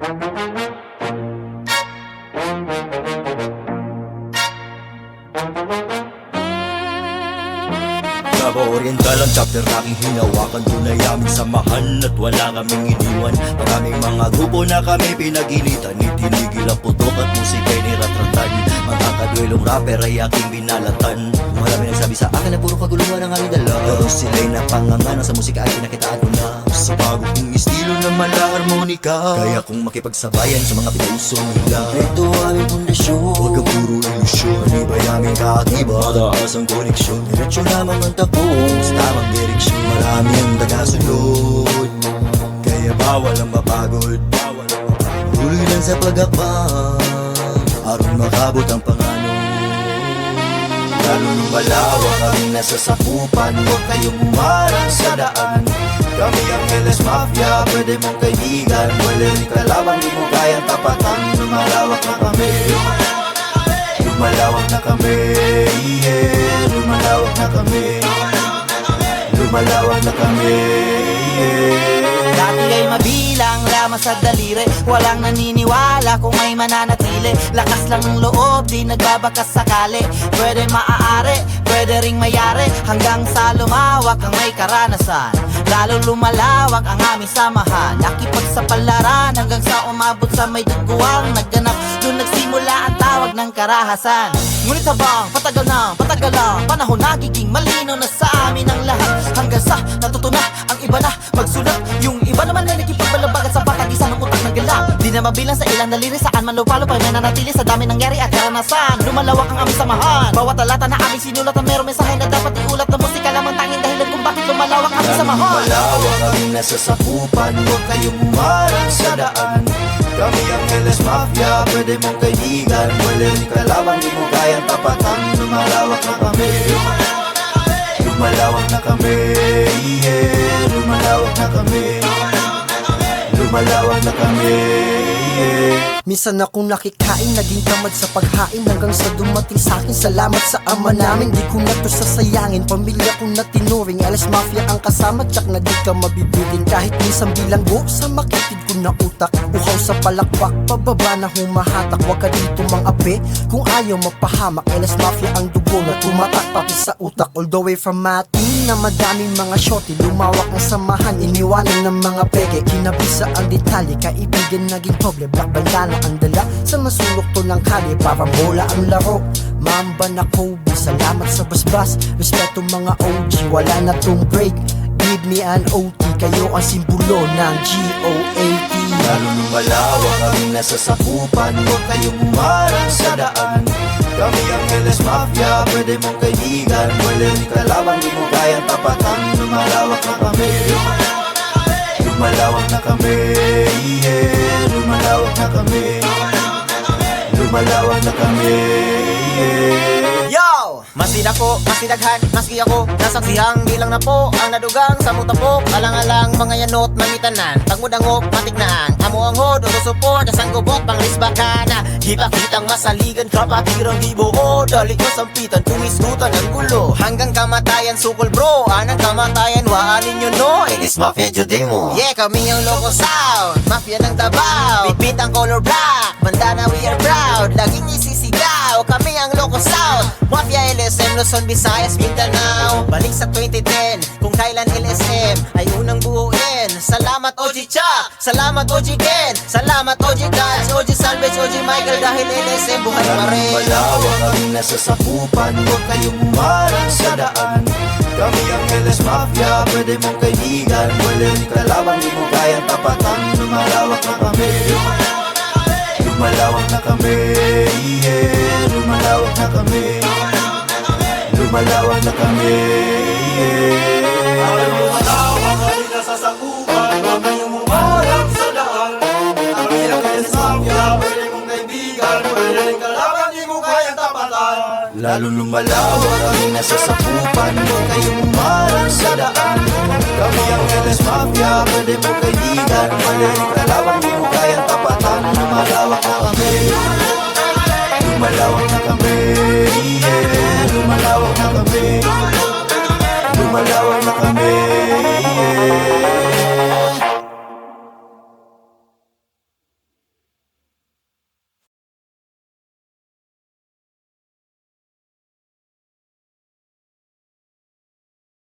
Davao Oriental ang chapter aking hinawakan. Tunay aming samahan at wala kaming iniwan. Maraming mga grupo na kami pinagilitan. Itinigil ang putok at musika'y niratratan. Mga kadwelong rapper ay aking binalatan. Marami nagsabi sa akin na puro kaguluhan ang aming dala, pero sila'y napanganganan sa musika ay pinakitaan ko na. Sa bago kong estilo na mala-harmonika, kaya kong makipagsabayan sa mga pinauso nila. Ito aming pundasyon, huwag ka puro ilusyon. Manibay aming kaakiba, mataas ang koneksyon. Diretsyon lamang ang takbo sa tamang direksyon. Marami ang tagasunod, kaya bawal ang mapagod. Tuloy lang sa pag-akbang, aron makabot ang pangano. Lalo nung malawak ang nasa sakupan, huwag kayong umarang sa daan. Kami ang LS Mafia, pwede mong kaibigan. Walang kalabang, di mo kayang tapatan. Lumalawak na kami, lumalawak na kami, yeah. Lumalawak na kami, lumalawak na kami, yeah. Dati ay mabilang lamang sa daliri, walang naniniwala kung may mananatili. Lakas lang ng loob, di nagbabakas sakali. Pwede maaari, pwede ring mayari, hanggang sa lumawak ang may karanasan. Lalo lumalawak ang aming samahan, nakipagsapalaran hanggang sa umabot sa may duguang nagganap. Doon nagsimula ang tawag ng karahasan. Ngunit habang patagal lang, panahon nagiging malinaw na sa amin ang lahat. Hanggang sa natuto na ang iba na magsulat, yung iba naman ay nakipagbalabagan sa patagisan ng utak ng galang. Di na mabilang sa ilang daliri, saan man lupalo pa nananatili sa dami nangyari at karanasan. Lumalawak ang aming samahan, bawat talata na aming sinulat ang merong mensahe na dapat iulat. Na musika lamang tanging dahilan kung bakit lumalawak ang aming samahan. Lumalawak ang nasa sakupan, huwag kayong umarang sa daan. Kami ang LS Mafia, pwede mong kaibigan. Walang kalabang, di mo kayang tapatan. Lumalawak na kami, lumalawak na kami, yeah. Lumalawak na kami, lumalawak na kami, yeah. Minsan akong nakikain, naging tamad sa paghain, hanggang sa dumating sa'kin, salamat sa ama namin. Di ko na to sasayangin, pamilya ko na tinuring. LS Mafia ang kasama, tsak na di ka mabibitin. Kahit minsan bilanggo sa makitid ko na utak, uhaw sa palakpak, pababa na humahatak. Huwag ka dito mang ape, kung ayaw mapahamak. LS Mafia ang dugo na tumatak pati sa utak. All the way from Mati na madaming mga shorty, lumawak ang samahan, iniwanan ng mga peke. Kinabisa ang detalye, kaibigan naging pobre. Black bandana ang dala sa masulok to ng kali, parang bola ang laro. Mamba na Kobe, salamat sa basbas. Respeto mga OG, wala na tong break. Give me an OT, kayo ang simbolo ng GOAT. Lalo nung malawak ang nasa sakupan, huwag kayong umarang sa daan. Kami ang LS Mafia, pwede mong kaibigan. Walang kalabang, di mo kayang tapatan. Lumalawak na kami, lumalawak na kami, yeah. Lumalawak na kami, lumalawak na kami, yeah. Yo! Masin ako, masinaghan, maski ako nasaksihang bilang na po ang nadugang sa mutapok. Alang-alang mga yanot mamitanan, pagmudangop matignaan. Amo ang hod, support asang gubot pang risbakana. Hipakitang masaligan, kapatirang gibuo. Dali ko sampitan, tumisgutan ang gulo. Hanggang kamatayan, sukol bro, anang kamatayan, waanin nyo no. LS Mafia, jude mo. Yeah, kami ang loco sound, mafia ng Davao. Bitbit ang color black, bandana we are proud. Laging isisigaw, kami ang loco sound. Mafia LSM, Luzon, Visayas, Mindanao. Balik sa 2010, kung kailan LSM ay unang buuin. Salamat OG Chuck, salamat OG Ken, salamat OG Dance, OG Salvage, OG Michael. Dahil LSM buhay pa rin. Malawak ang nasa sakupan, huwag kayong umarang sa daan. Kami ang LS Mafia, pwede mong kaibigan. Walang kalabang, di mo kayang tapatan. Lumalawak na kami, lumalawak na kami, yeah. Lumalawak na kami, lumalawak na kami, yeah. Malawak ang nasa sakupan, huwag kayong umarang sa daan. Kami ang LS Mafia, pwede mong kaibigan. Walang kalabang, di mo kayang tapatan. Lalo lumalawak ang nasa sakupan, huwag kayong umarang sa daan. Kami ang LS Mafia, pwede mong kaibigan. Walang